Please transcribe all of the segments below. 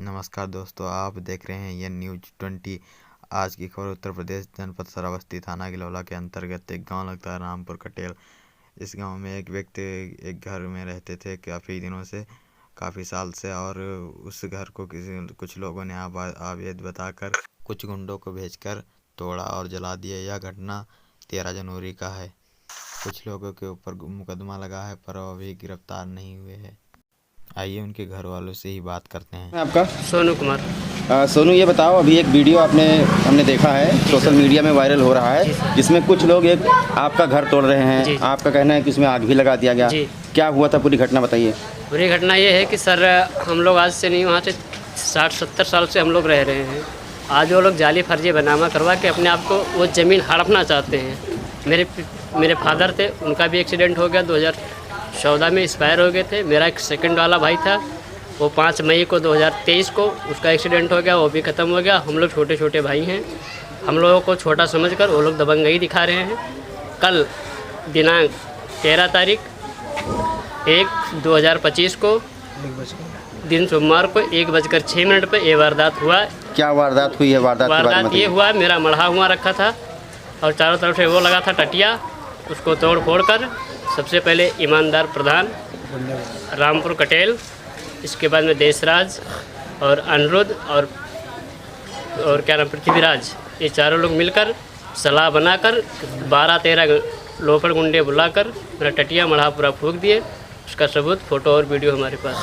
नमस्कार दोस्तों, आप देख रहे हैं ये न्यूज़ 20। आज की खबर उत्तर प्रदेश जनपद श्रावस्ती थाना गिलौला के अंतर्गत एक गांव लगता है रामपुर कटेल। इस गांव में एक व्यक्ति एक घर में रहते थे काफ़ी दिनों से, काफ़ी साल से, और उस घर को कुछ लोगों ने अवैध बताकर कुछ गुंडों को भेजकर तोड़ा और जला दिया। यह घटना 13 जनवरी का है। कुछ लोगों के ऊपर मुकदमा लगा है पर वो अभी गिरफ्तार नहीं हुए हैं। आइए उनके घर वालों से ही बात करते हैं। आपका सोनू कुमार। सोनू, ये बताओ, अभी एक वीडियो हमने देखा है, सोशल मीडिया में वायरल हो रहा है, जिसमें कुछ लोग एक आपका घर तोड़ रहे हैं। आपका कहना है कि उसमें आग भी लगा दिया गया। क्या हुआ था, पूरी घटना बताइए। पूरी घटना ये है कि सर, हम लोग आज से नहीं, वहाँ से 60-70 साल से हम लोग रह रहे हैं। आज वो लोग जाली फर्जी बनामा करवा के अपने आप को वो ज़मीन हड़पना चाहते हैं। मेरे फादर थे, उनका भी एक्सीडेंट हो गया, 2014 में एक्सपायर हो गए थे। मेरा एक सेकंड वाला भाई था, वो 5 मई को 2023 को उसका एक्सीडेंट हो गया, वो भी ख़त्म हो गया। हम लोग छोटे छोटे भाई हैं, हम लोगों को छोटा समझकर वो लोग दबंगई दिखा रहे हैं। कल दिनांक 13 तारीख 1/2025 को दिन सोमवार को 1:06 पर ये वारदात हुआ। क्या वारदात हुई है? वारदात ये हुआ, मेरा मढ़ा हुआ रखा था और चारों तरफ से वो लगा था टटिया, उसको तोड़ फोड़ कर सबसे पहले ईमानदार प्रधान रामपुर कटेल, इसके बाद में देशराज और अनिरुद्ध और क्या नाम पृथ्वीराज, ये चारों लोग मिलकर सलाह बनाकर 12-13 लोफड़ गुंडे बुलाकर मेरा टटिया मढ़ा पूरा फूंक दिए। उसका सबूत, फोटो और वीडियो हमारे पास।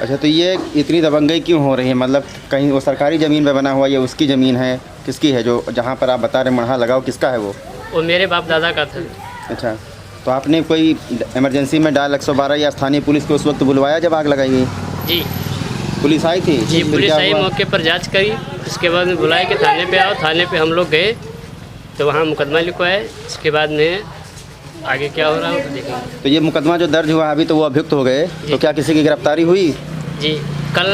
अच्छा, तो ये इतनी दबंगई क्यों हो रही है? मतलब कहीं वो सरकारी ज़मीन पे बना हुआ, ये उसकी ज़मीन है? किसकी है? जो जहाँ पर आप बता रहे मढ़ा लगाओ, किसका है वो मेरे बाप दादा का था। अच्छा, तो आपने कोई इमरजेंसी में डायल 112 या स्थानीय पुलिस को उस वक्त बुलवाया जब आग लगाई गई? जी, पुलिस आई थी? जी, पुलिस आई, मौके पर जांच करी। इसके बाद में बुलाए कि थाने पे आओ। थाने पे हम लोग गए तो वहाँ मुकदमा लिखवाया। इसके बाद में आगे क्या हो रहा है तो देखेंगे। तो ये मुकदमा जो दर्ज हुआ अभी, तो वो अभियुक्त हो गए, तो क्या किसी की गिरफ्तारी हुई? जी, कल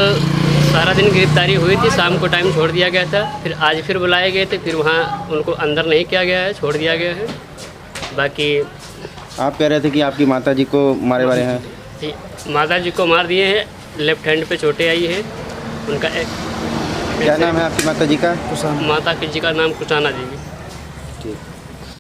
सारा दिन गिरफ्तारी हुई थी, शाम को टाइम छोड़ दिया गया था। फिर आज फिर बुलाए गए थे, फिर वहाँ उनको अंदर नहीं किया गया है, छोड़ दिया गया है। बाकी आप कह रहे थे कि आपकी माताजी को मारे वाले हैं? जी, माताजी को मार दिए हैं, लेफ्ट हैंड पे चोटें आई है। उनका क्या नाम है आपकी माताजी का? माता जी का नाम कुशाना देवी।